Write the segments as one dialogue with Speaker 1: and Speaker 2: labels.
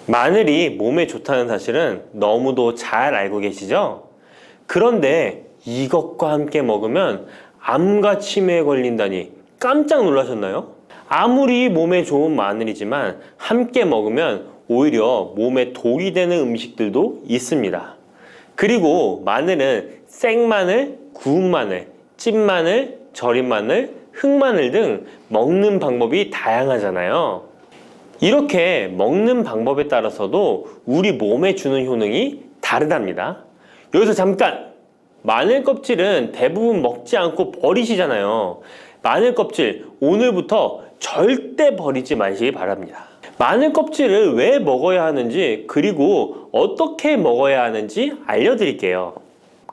Speaker 1: 마늘이 몸에 좋다는 사실은 너무도 잘 알고 계시죠? 그런데 이것과 함께 먹으면 암과 치매에 걸린다니 깜짝 놀라셨나요? 아무리 몸에 좋은 마늘이지만 함께 먹으면 오히려 몸에 독이 되는 음식들도 있습니다. 그리고 마늘은 생마늘, 구운 마늘, 찐마늘, 절인 마늘, 흑마늘 등 먹는 방법이 다양하잖아요. 이렇게 먹는 방법에 따라서도 우리 몸에 주는 효능이 다르답니다. 여기서 잠깐! 마늘 껍질은 대부분 먹지 않고 버리시잖아요. 마늘 껍질 오늘부터 절대 버리지 마시기 바랍니다. 마늘 껍질을 왜 먹어야 하는지, 그리고 어떻게 먹어야 하는지 알려드릴게요.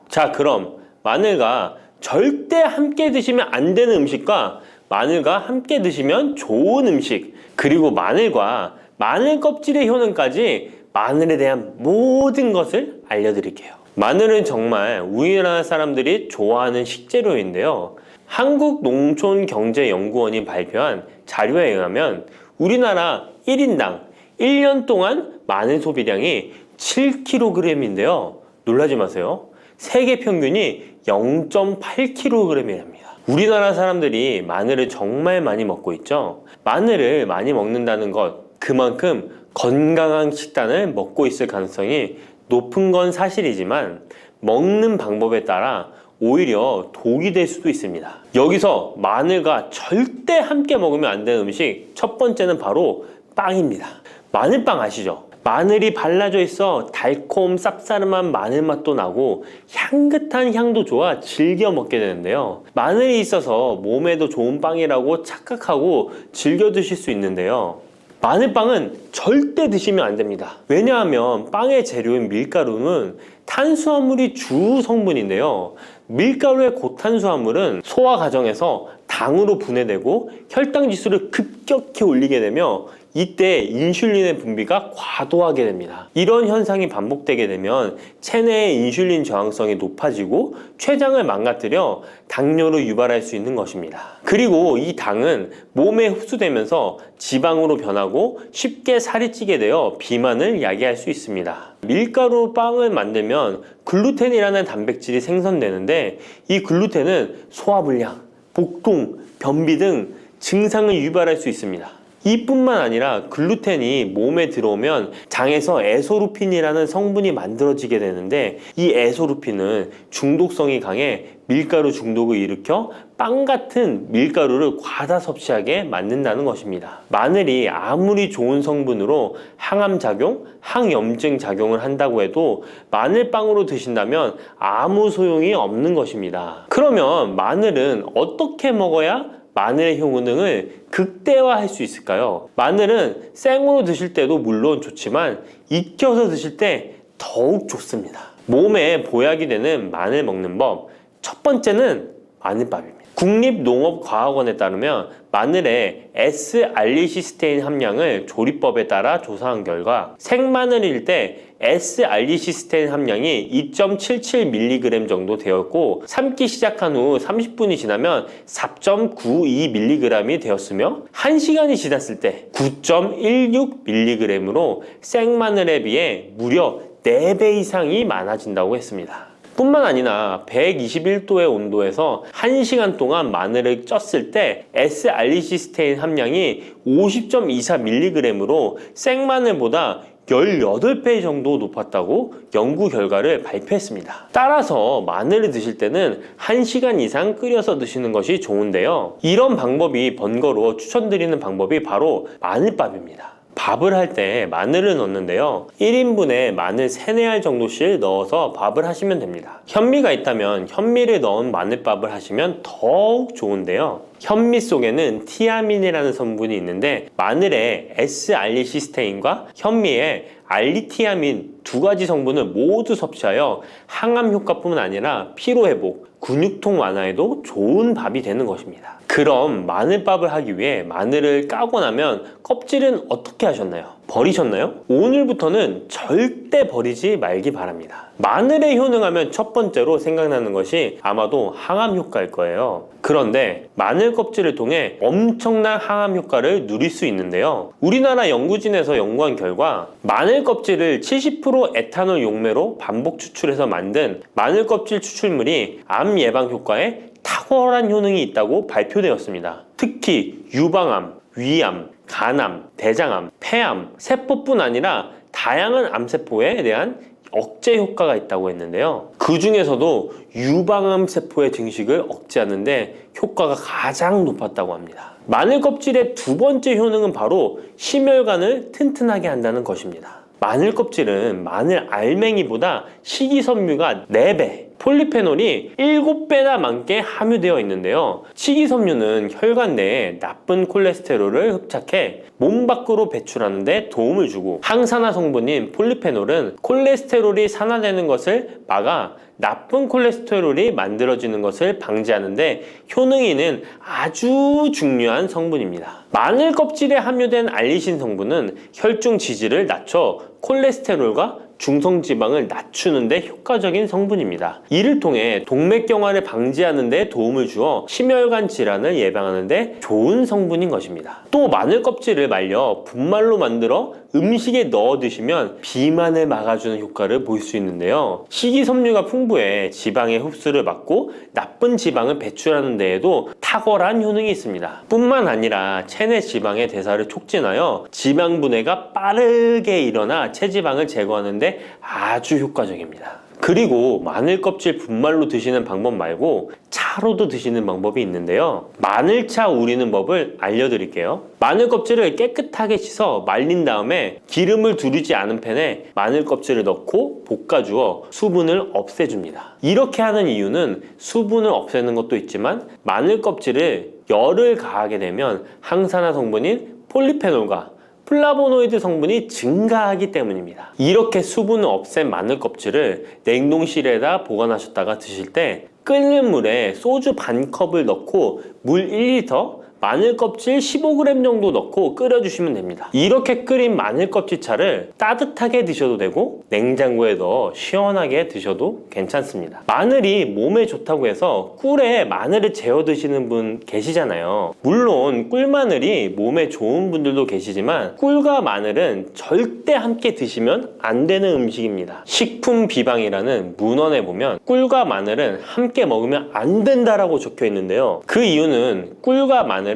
Speaker 1: 자, 그럼 마늘과 절대 함께 드시면 안 되는 음식과 마늘과 함께 드시면 좋은 음식, 그리고 마늘과 마늘 껍질의 효능까지 마늘에 대한 모든 것을 알려드릴게요. 마늘은 정말 우리나라 사람들이 좋아하는 식재료인데요. 한국농촌경제연구원이 발표한 자료에 의하면 우리나라 1인당 1년 동안 마늘 소비량이 7kg인데요. 놀라지 마세요. 세계 평균이 0.8kg이랍니다. 우리나라 사람들이 마늘을 정말 많이 먹고 있죠. 마늘을 많이 먹는다는 것, 그만큼 건강한 식단을 먹고 있을 가능성이 높은 건 사실이지만 먹는 방법에 따라 오히려 독이 될 수도 있습니다. 여기서 마늘과 절대 함께 먹으면 안 되는 음식, 첫 번째는 바로 빵입니다. 마늘빵 아시죠? 마늘이 발라져 있어 달콤 쌉싸름한 마늘 맛도 나고 향긋한 향도 좋아 즐겨 먹게 되는데요. 마늘이 있어서 몸에도 좋은 빵이라고 착각하고 즐겨 드실 수 있는데요. 마늘빵은 절대 드시면 안 됩니다. 왜냐하면 빵의 재료인 밀가루는 탄수화물이 주 성분인데요. 밀가루의 고탄수화물은 소화 과정에서 당으로 분해되고 혈당 지수를 급격히 올리게 되며 이때 인슐린의 분비가 과도하게 됩니다. 이런 현상이 반복되게 되면 체내의 인슐린 저항성이 높아지고 췌장을 망가뜨려 당뇨를 유발할 수 있는 것입니다. 그리고 이 당은 몸에 흡수되면서 지방으로 변하고 쉽게 살이 찌게 되어 비만을 야기할 수 있습니다. 밀가루 빵을 만들면 글루텐이라는 단백질이 생성되는데 이 글루텐은 소화불량, 복통, 변비 등 증상을 유발할 수 있습니다. 이뿐만 아니라 글루텐이 몸에 들어오면 장에서 에소루핀이라는 성분이 만들어지게 되는데 이 에소루핀은 중독성이 강해 밀가루 중독을 일으켜 빵 같은 밀가루를 과다 섭취하게 만든다는 것입니다. 마늘이 아무리 좋은 성분으로 항암작용, 항염증 작용을 한다고 해도 마늘빵으로 드신다면 아무 소용이 없는 것입니다. 그러면 마늘은 어떻게 먹어야 마늘의 효능을 극대화할 수 있을까요? 마늘은 생으로 드실 때도 물론 좋지만 익혀서 드실 때 더욱 좋습니다. 몸에 보약이 되는 마늘 먹는 법, 첫 번째는 마늘밥입니다. 국립농업과학원에 따르면 마늘의 S-알리시스테인 함량을 조리법에 따라 조사한 결과 생마늘일 때 S-알리시스테인 함량이 2.77mg 정도 되었고 삶기 시작한 후 30분이 지나면 4.92mg이 되었으며 1시간이 지났을 때 9.16mg으로 생마늘에 비해 무려 4배 이상이 많아진다고 했습니다. 뿐만 아니라 121도의 온도에서 1시간 동안 마늘을 쪘을 때 S-알리시스테인 함량이 50.24mg으로 생마늘보다 18배 정도 높았다고 연구 결과를 발표했습니다. 따라서 마늘을 드실 때는 1시간 이상 끓여서 드시는 것이 좋은데요. 이런 방법이 번거로워 추천드리는 방법이 바로 마늘밥입니다. 밥을 할 때 마늘을 넣는데요. 1인분에 마늘 3, 4알 정도씩 넣어서 밥을 하시면 됩니다. 현미가 있다면 현미를 넣은 마늘밥을 하시면 더욱 좋은데요. 현미 속에는 티아민이라는 성분이 있는데 마늘의 S-알리시스테인과 현미의 알리티아민 두 가지 성분을 모두 섭취하여 항암 효과뿐만 아니라 피로회복, 근육통 완화에도 좋은 밥이 되는 것입니다. 그럼 마늘밥을 하기 위해 마늘을 까고 나면 껍질은 어떻게 하셨나요? 버리셨나요? 오늘부터는 절대 버리지 말기 바랍니다. 마늘에 효능하면 첫 번째로 생각나는 것이 아마도 항암 효과일 거예요. 그런데 마늘 껍질을 통해 엄청난 항암 효과를 누릴 수 있는데요. 우리나라 연구진에서 연구한 결과 마늘 껍질을 70% 에탄올 용매로 반복 추출해서 만든 마늘 껍질 추출물이 암 예방 효과에 탁월한 효능이 있다고 발표되었습니다. 특히 유방암, 위암, 간암, 대장암, 폐암, 세포뿐 아니라 다양한 암세포에 대한 억제 효과가 있다고 했는데요. 그 중에서도 유방암 세포의 증식을 억제하는 데 효과가 가장 높았다고 합니다. 마늘 껍질의 두 번째 효능은 바로 심혈관을 튼튼하게 한다는 것입니다. 마늘 껍질은 마늘 알맹이보다 식이섬유가 4배, 폴리페놀이 7배나 많게 함유되어 있는데요. 식이섬유는 혈관 내에 나쁜 콜레스테롤을 흡착해 몸 밖으로 배출하는 데 도움을 주고, 항산화 성분인 폴리페놀은 콜레스테롤이 산화되는 것을 막아 나쁜 콜레스테롤이 만들어지는 것을 방지하는 데 효능이 있는 아주 중요한 성분입니다. 마늘 껍질에 함유된 알리신 성분은 혈중 지질을 낮춰 콜레스테롤과 중성지방을 낮추는 데 효과적인 성분입니다. 이를 통해 동맥경화를 방지하는 데 도움을 주어 심혈관 질환을 예방하는 데 좋은 성분인 것입니다. 또 마늘 껍질을 말려 분말로 만들어 음식에 넣어 드시면 비만을 막아주는 효과를 볼 수 있는데요. 식이섬유가 풍부해 지방의 흡수를 막고 나쁜 지방을 배출하는 데에도 탁월한 효능이 있습니다. 뿐만 아니라 체내 지방의 대사를 촉진하여 지방 분해가 빠르게 일어나 체지방을 제거하는 데 아주 효과적입니다. 그리고 마늘 껍질 분말로 드시는 방법 말고 차로도 드시는 방법이 있는데요. 마늘차 우리는 법을 알려드릴게요. 마늘 껍질을 깨끗하게 씻어 말린 다음에 기름을 두르지 않은 팬에 마늘 껍질을 넣고 볶아주어 수분을 없애줍니다. 이렇게 하는 이유는 수분을 없애는 것도 있지만 마늘 껍질을 열을 가하게 되면 항산화 성분인 폴리페놀과 플라보노이드 성분이 증가하기 때문입니다. 이렇게 수분을 없앤 마늘 껍질을 냉동실에다 보관하셨다가 드실 때 끓는 물에 소주 반 컵을 넣고 물 1리터, 마늘 껍질 15g 정도 넣고 끓여주시면 됩니다. 이렇게 끓인 마늘 껍질 차를 따뜻하게 드셔도 되고 냉장고에 넣어 시원하게 드셔도 괜찮습니다. 마늘이 몸에 좋다고 해서 꿀에 마늘을 재워 드시는 분 계시잖아요. 물론 꿀마늘이 몸에 좋은 분들도 계시지만 꿀과 마늘은 절대 함께 드시면 안 되는 음식입니다. 식품 비방이라는 문헌에 보면 꿀과 마늘은 함께 먹으면 안 된다라고 적혀 있는데요. 그 이유는 꿀과 마늘은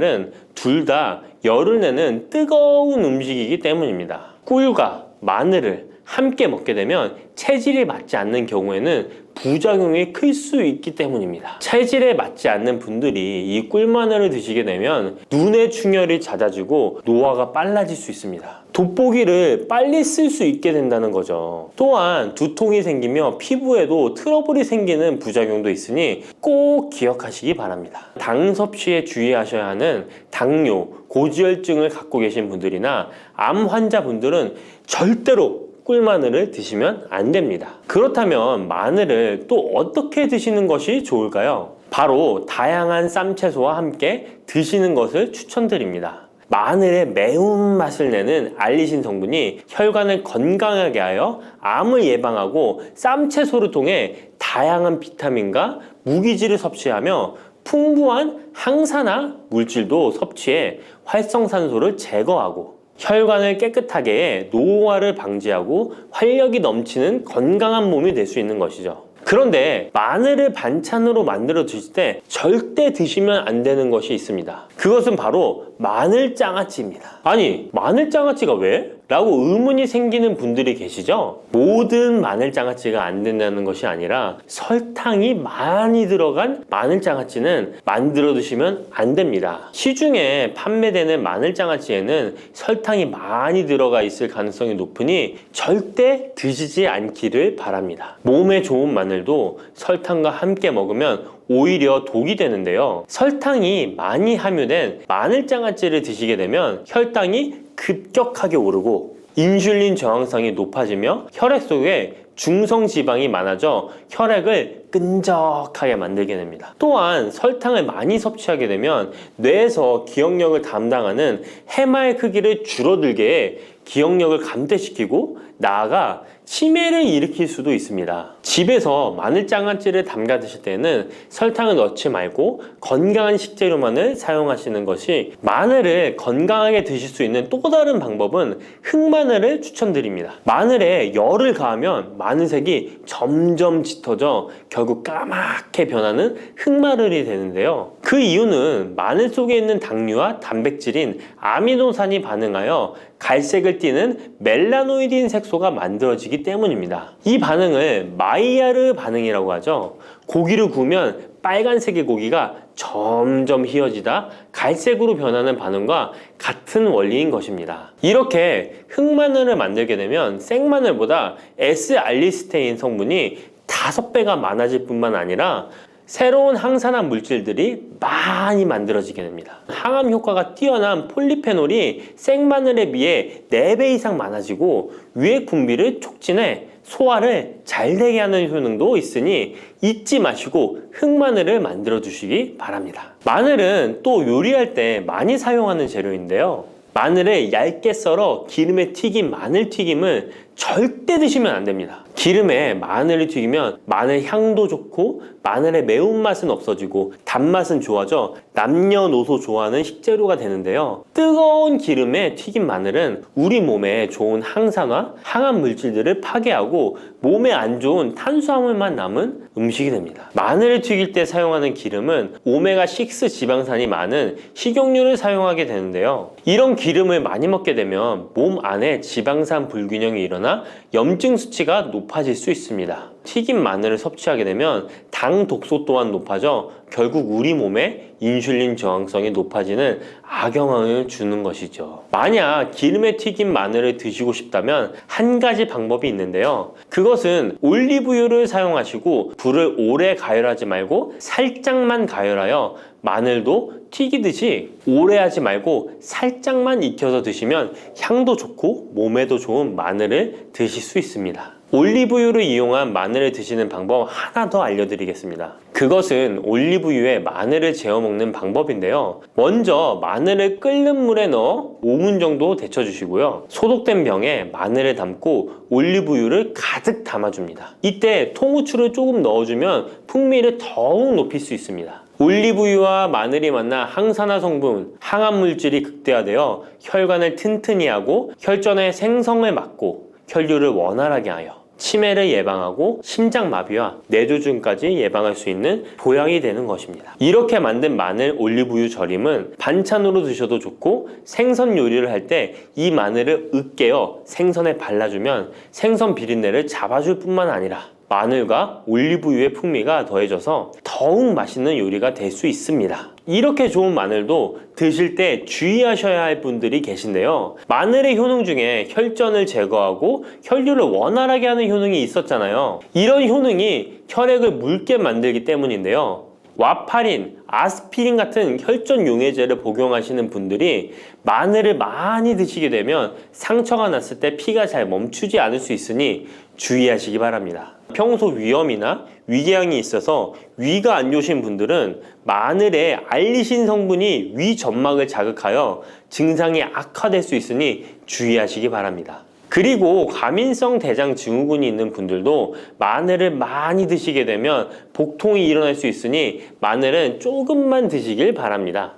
Speaker 1: 둘 다 열을 내는 뜨거운 음식이기 때문입니다. 꿀과 마늘을 함께 먹게 되면 체질이 맞지 않는 경우에는 부작용이 클 수 있기 때문입니다. 체질에 맞지 않는 분들이 이 꿀마늘을 드시게 되면 눈의 충혈이 잦아지고 노화가 빨라질 수 있습니다. 돋보기를 빨리 쓸 수 있게 된다는 거죠. 또한 두통이 생기며 피부에도 트러블이 생기는 부작용도 있으니 꼭 기억하시기 바랍니다. 당 섭취에 주의하셔야 하는 당뇨, 고지혈증을 갖고 계신 분들이나 암 환자분들은 절대로 꿀마늘을 드시면 안 됩니다. 그렇다면 마늘을 또 어떻게 드시는 것이 좋을까요? 바로 다양한 쌈채소와 함께 드시는 것을 추천드립니다. 마늘의 매운맛을 내는 알리신 성분이 혈관을 건강하게 하여 암을 예방하고 쌈채소를 통해 다양한 비타민과 무기질을 섭취하며 풍부한 항산화 물질도 섭취해 활성산소를 제거하고 혈관을 깨끗하게 해 노화를 방지하고 활력이 넘치는 건강한 몸이 될 수 있는 것이죠. 그런데 마늘을 반찬으로 만들어 드실 때 절대 드시면 안 되는 것이 있습니다. 그것은 바로 마늘장아찌입니다. 아니, 마늘장아찌가 왜? 라고 의문이 생기는 분들이 계시죠? 모든 마늘장아찌가 안 된다는 것이 아니라 설탕이 많이 들어간 마늘장아찌는 만들어 드시면 안 됩니다. 시중에 판매되는 마늘장아찌에는 설탕이 많이 들어가 있을 가능성이 높으니 절대 드시지 않기를 바랍니다. 몸에 좋은 마늘도 설탕과 함께 먹으면 오히려 독이 되는데요. 설탕이 많이 함유된 마늘장아찌를 드시게 되면 혈당이 급격하게 오르고 인슐린 저항성이 높아지며 혈액 속에 중성 지방이 많아져 혈액을 끈적하게 만들게 됩니다. 또한 설탕을 많이 섭취하게 되면 뇌에서 기억력을 담당하는 해마의 크기를 줄어들게 해 기억력을 감퇴시키고 나아가 치매를 일으킬 수도 있습니다. 집에서 마늘 장아찌를 담가 드실 때는 설탕을 넣지 말고 건강한 식재료만을 사용하시는 것이, 마늘을 건강하게 드실 수 있는 또 다른 방법은 흑마늘을 추천드립니다. 마늘에 열을 가하면 마늘색이 점점 짙어져 결국 까맣게 변하는 흑마늘이 되는데요. 그 이유는 마늘 속에 있는 당류와 단백질인 아미노산이 반응하여 갈색을 띠는 멜라노이딘 색소가 만들어지기 때문입니다. 이 반응을 마이야르 반응이라고 하죠. 고기를 구우면 빨간색의 고기가 점점 희어지다 갈색으로 변하는 반응과 같은 원리인 것입니다. 이렇게 흑마늘을 만들게 되면 생마늘보다 S알리스테인 성분이 5배가 많아질 뿐만 아니라 새로운 항산화 물질들이 많이 만들어지게 됩니다. 항암 효과가 뛰어난 폴리페놀이 생마늘에 비해 4배 이상 많아지고 위액 분비를 촉진해 소화를 잘 되게 하는 효능도 있으니 잊지 마시고 흑마늘을 만들어 주시기 바랍니다. 마늘은 또 요리할 때 많이 사용하는 재료인데요. 마늘을 얇게 썰어 기름에 튀긴 마늘 튀김을 절대 드시면 안 됩니다. 기름에 마늘을 튀기면 마늘 향도 좋고 마늘의 매운맛은 없어지고 단맛은 좋아져 남녀노소 좋아하는 식재료가 되는데요. 뜨거운 기름에 튀긴 마늘은 우리 몸에 좋은 항산화, 항암 물질들을 파괴하고 몸에 안 좋은 탄수화물만 남은 음식이 됩니다. 마늘을 튀길 때 사용하는 기름은 오메가6 지방산이 많은 식용유를 사용하게 되는데요. 이런 기름을 많이 먹게 되면 몸 안에 지방산 불균형이 일어나 염증 수치가 높아질 수 있습니다. 튀긴 마늘을 섭취하게 되면 당 독소 또한 높아져 결국 우리 몸에 인슐린 저항성이 높아지는 악영향을 주는 것이죠. 만약 기름에 튀긴 마늘을 드시고 싶다면 한 가지 방법이 있는데요. 그것은 올리브유를 사용하시고 불을 오래 가열하지 말고 살짝만 가열하여, 마늘도 튀기듯이 오래 하지 말고 살짝만 익혀서 드시면 향도 좋고 몸에도 좋은 마늘을 드실 수 있습니다. 올리브유를 이용한 마늘을 드시는 방법 하나 더 알려드리겠습니다. 그것은 올리브유에 마늘을 재워 먹는 방법인데요. 먼저 마늘을 끓는 물에 넣어 5분 정도 데쳐주시고요. 소독된 병에 마늘을 담고 올리브유를 가득 담아줍니다. 이때 통후추를 조금 넣어주면 풍미를 더욱 높일 수 있습니다. 올리브유와 마늘이 만나 항산화 성분, 항암 물질이 극대화되어 혈관을 튼튼히 하고 혈전의 생성을 막고 혈류를 원활하게 하여 치매를 예방하고 심장마비와 뇌졸중까지 예방할 수 있는 보약이 되는 것입니다. 이렇게 만든 마늘 올리브유 절임은 반찬으로 드셔도 좋고 생선 요리를 할 때 이 마늘을 으깨어 생선에 발라주면 생선 비린내를 잡아줄 뿐만 아니라 마늘과 올리브유의 풍미가 더해져서 더욱 맛있는 요리가 될 수 있습니다. 이렇게 좋은 마늘도 드실 때 주의하셔야 할 분들이 계신데요. 마늘의 효능 중에 혈전을 제거하고 혈류를 원활하게 하는 효능이 있었잖아요. 이런 효능이 혈액을 묽게 만들기 때문인데요. 와파린, 아스피린 같은 혈전 용해제를 복용하시는 분들이 마늘을 많이 드시게 되면 상처가 났을 때 피가 잘 멈추지 않을 수 있으니 주의하시기 바랍니다. 평소 위염이나 위궤양이 있어서 위가 안 좋으신 분들은 마늘에 알리신 성분이 위 점막을 자극하여 증상이 악화될 수 있으니 주의하시기 바랍니다. 그리고 과민성 대장 증후군이 있는 분들도 마늘을 많이 드시게 되면 복통이 일어날 수 있으니 마늘은 조금만 드시길 바랍니다.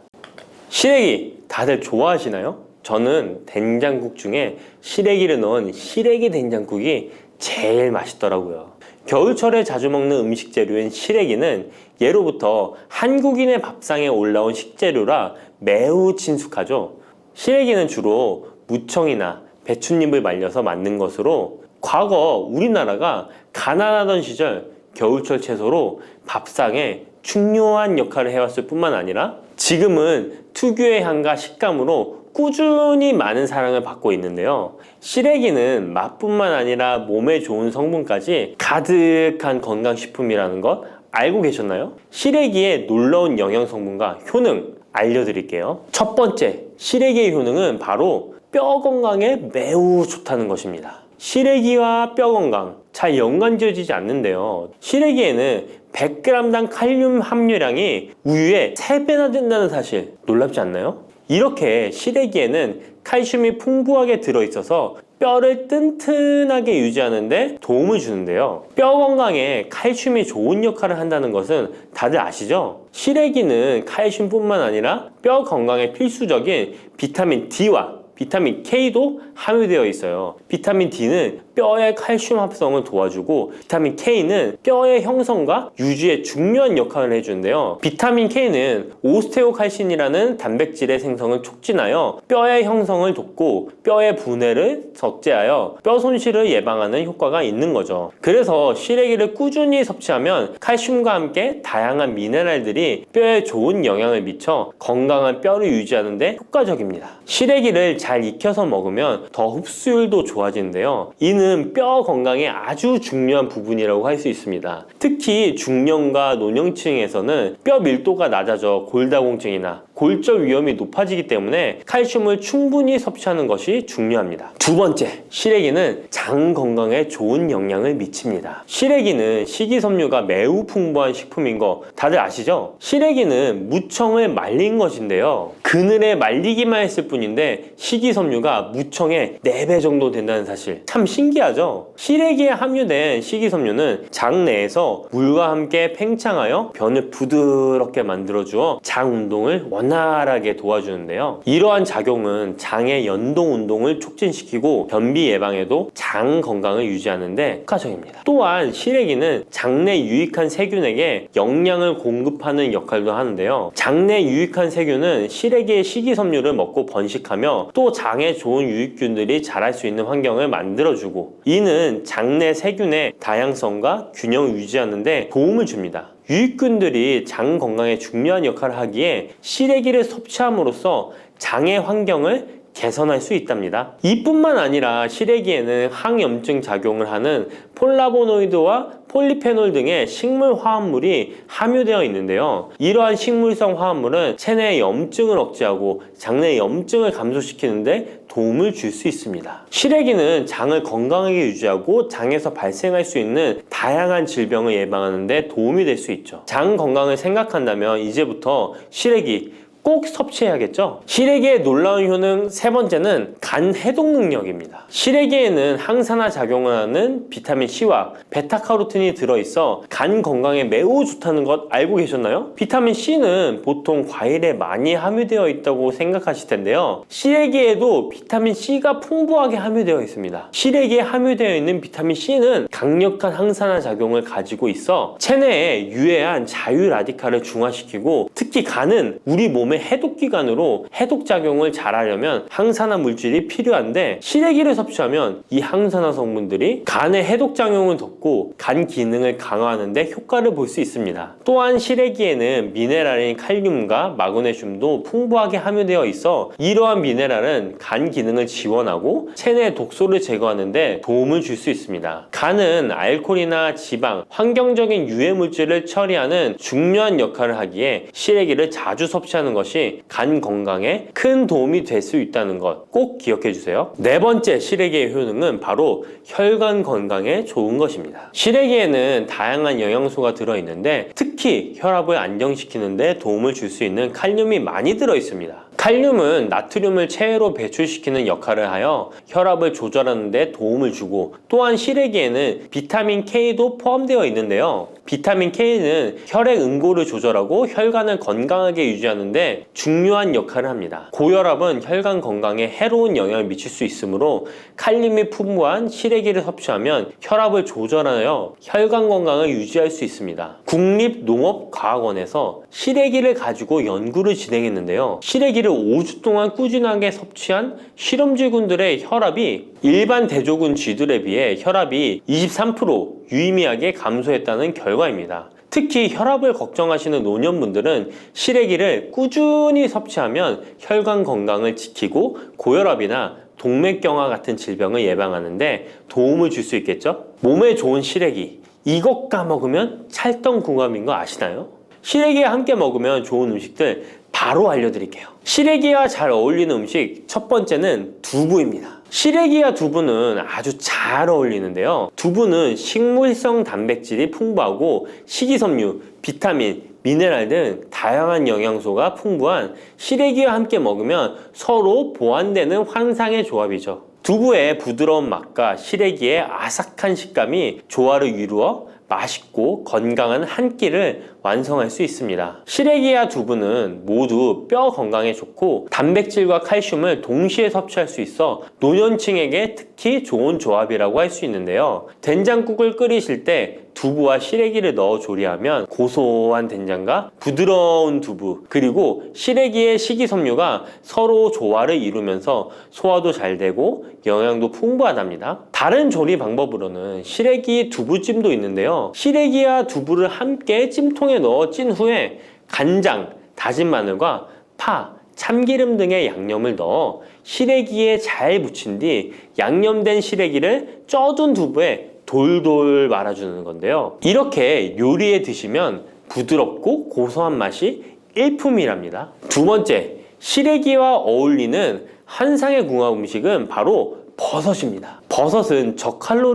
Speaker 1: 시래기 다들 좋아하시나요? 저는 된장국 중에 시래기를 넣은 시래기 된장국이 제일 맛있더라고요. 겨울철에 자주 먹는 음식 재료인 시래기는 예로부터 한국인의 밥상에 올라온 식재료라 매우 친숙하죠. 시래기는 주로 무청이나 배춧잎을 말려서 만든 것으로 과거 우리나라가 가난하던 시절 겨울철 채소로 밥상에 중요한 역할을 해왔을 뿐만 아니라 지금은 특유의 향과 식감으로 꾸준히 많은 사랑을 받고 있는데요. 시래기는 맛뿐만 아니라 몸에 좋은 성분까지 가득한 건강식품이라는 것 알고 계셨나요? 시래기의 놀라운 영양 성분과 효능 알려드릴게요. 첫 번째, 시래기의 효능은 바로 뼈 건강에 매우 좋다는 것입니다. 시래기와 뼈 건강 잘 연관지어지지 않는데요. 시래기에는 100g당 칼륨 함유량이 우유의 3배나 된다는 사실 놀랍지 않나요? 이렇게 시래기에는 칼슘이 풍부하게 들어있어서 뼈를 튼튼하게 유지하는 데 도움을 주는데요. 뼈 건강에 칼슘이 좋은 역할을 한다는 것은 다들 아시죠? 시래기는 칼슘뿐만 아니라 뼈 건강에 필수적인 비타민 D와 비타민 K도 함유되어 있어요. 비타민 D는 뼈의 칼슘 합성을 도와주고 비타민 K는 뼈의 형성과 유지에 중요한 역할을 해주는데요. 비타민 K는 오스테오칼신이라는 단백질의 생성을 촉진하여 뼈의 형성을 돕고 뼈의 분해를 억제하여 뼈 손실을 예방하는 효과가 있는 거죠. 그래서 시래기를 꾸준히 섭취하면 칼슘과 함께 다양한 미네랄들이 뼈에 좋은 영향을 미쳐 건강한 뼈를 유지하는 데 효과적입니다. 시래기를 잘 익혀서 먹으면 더 흡수율도 좋아지는데요. 이는 뼈 건강에 아주 중요한 부분이라고 할 수 있습니다. 특히 중년과 노년층에서는 뼈 밀도가 낮아져 골다공증이나 골절 위험이 높아지기 때문에 칼슘을 충분히 섭취하는 것이 중요합니다. 두 번째, 시래기는 장 건강에 좋은 영향을 미칩니다. 시래기는 식이섬유가 매우 풍부한 식품인 거 다들 아시죠? 시래기는 무청을 말린 것인데요. 그늘에 말리기만 했을 뿐인데 식이섬유가 무청의 4배 정도 된다는 사실 참 신기하죠? 시래기에 함유된 식이섬유는 장 내에서 물과 함께 팽창하여 변을 부드럽게 만들어주어 장 운동을 원활하게 도와주는데요. 이러한 작용은 장의 연동 운동을 촉진시키고 변비 예방에도 장 건강을 유지하는 데 효과적입니다. 또한 시래기는 장내 유익한 세균에게 영양을 공급하는 역할도 하는데요. 장내 유익한 세균은 시래기의 식이섬유를 먹고 번식하며 또 장에 좋은 유익균들이 자랄 수 있는 환경을 만들어주고 이는 장내 세균의 다양성과 균형을 유지하는 데 도움을 줍니다. 유익균들이 장 건강에 중요한 역할을 하기에 시래기를 섭취함으로써 장의 환경을 개선할 수 있답니다. 이뿐만 아니라 시래기에는 항염증 작용을 하는 폴라보노이드와 폴리페놀 등의 식물 화합물이 함유되어 있는데요. 이러한 식물성 화합물은 체내의 염증을 억제하고 장내 염증을 감소시키는 데 도움을 줄 수 있습니다. 시래기는 장을 건강하게 유지하고 장에서 발생할 수 있는 다양한 질병을 예방하는 데 도움이 될 수 있죠. 장 건강을 생각한다면 이제부터 시래기 꼭 섭취해야겠죠? 시래기의 놀라운 효능 세 번째는 간 해독 능력입니다. 시래기에는 항산화 작용을 하는 비타민 C와 베타카로틴이 들어있어 간 건강에 매우 좋다는 것 알고 계셨나요? 비타민 C는 보통 과일에 많이 함유되어 있다고 생각하실 텐데요. 시래기에도 비타민 C가 풍부하게 함유되어 있습니다. 시래기에 함유되어 있는 비타민 C는 강력한 항산화 작용을 가지고 있어 체내에 유해한 자유 라디칼을 중화시키고 특히 간은 우리 몸의 해독기관으로 해독작용을 잘하려면 항산화 물질이 필요한데 시래기를 섭취하면 이 항산화 성분들이 간의 해독작용을 돕고 간 기능을 강화하는 데 효과를 볼 수 있습니다. 또한 시래기에는 미네랄인 칼륨과 마그네슘도 풍부하게 함유되어 있어 이러한 미네랄은 간 기능을 지원하고 체내 독소를 제거하는 데 도움을 줄 수 있습니다. 간은 알코올이나 지방, 환경적인 유해 물질을 처리하는 중요한 역할을 하기에 시래기를 자주 섭취하는 것이 간 건강에 큰 도움이 될 수 있다는 것 꼭 기억해 주세요. 네 번째 시래기의 효능은 바로 혈관 건강에 좋은 것입니다. 시래기에는 다양한 영양소가 들어있는데 특히 혈압을 안정시키는 데 도움을 줄 수 있는 칼륨이 많이 들어있습니다. 칼륨은 나트륨을 체외로 배출시키는 역할을 하여 혈압을 조절하는 데 도움을 주고 또한 시래기에는 비타민 K도 포함되어 있는데요. 비타민 K는 혈액 응고를 조절하고 혈관을 건강하게 유지하는 데 중요한 역할을 합니다. 고혈압은 혈관 건강에 해로운 영향을 미칠 수 있으므로 칼륨이 풍부한 시래기를 섭취하면 혈압을 조절하여 혈관 건강을 유지할 수 있습니다. 국립농업과학원에서 시래기를 가지고 연구를 진행했는데요. 시래기를 5주 동안 꾸준하게 섭취한 실험쥐군들의 혈압이 일반 대조군 쥐들에 비해 혈압이 23% 유의미하게 감소했다는 결과입니다. 특히 혈압을 걱정하시는 노년분들은 시래기를 꾸준히 섭취하면 혈관 건강을 지키고 고혈압이나 동맥경화 같은 질병을 예방하는 데 도움을 줄 수 있겠죠? 몸에 좋은 시래기, 이것과 먹으면 찰떡궁합인 거 아시나요? 시래기와 함께 먹으면 좋은 음식들 바로 알려드릴게요. 시래기와 잘 어울리는 음식 첫 번째는 두부입니다. 시래기와 두부는 아주 잘 어울리는데요. 두부는 식물성 단백질이 풍부하고 식이섬유, 비타민, 미네랄 등 다양한 영양소가 풍부한 시래기와 함께 먹으면 서로 보완되는 환상의 조합이죠. 두부의 부드러운 맛과 시래기의 아삭한 식감이 조화를 이루어 맛있고 건강한 한 끼를 완성할 수 있습니다. 시래기와 두부는 모두 뼈 건강에 좋고 단백질과 칼슘을 동시에 섭취할 수 있어 노년층에게 특히 좋은 조합이라고 할 수 있는데요. 된장국을 끓이실 때 두부와 시래기를 넣어 조리하면 고소한 된장과 부드러운 두부 그리고 시래기의 식이섬유가 서로 조화를 이루면서 소화도 잘 되고 영양도 풍부하답니다. 다른 조리 방법으로는 시래기 두부찜도 있는데요. 시래기와 두부를 함께 찜통에 넣어 찐 후에 간장, 다진 마늘과 파, 참기름 등의 양념을 넣어 시래기에 잘 묻힌 뒤 양념된 시래기를 쪄둔 두부에 돌돌 말아주는 건데요. 이렇게 요리해 드시면 부드럽고 고소한 맛이 일품이랍니다. 두 번째, 시래기와 어울리는 한상의 궁합 음식은 바로 버섯입니다. 버섯은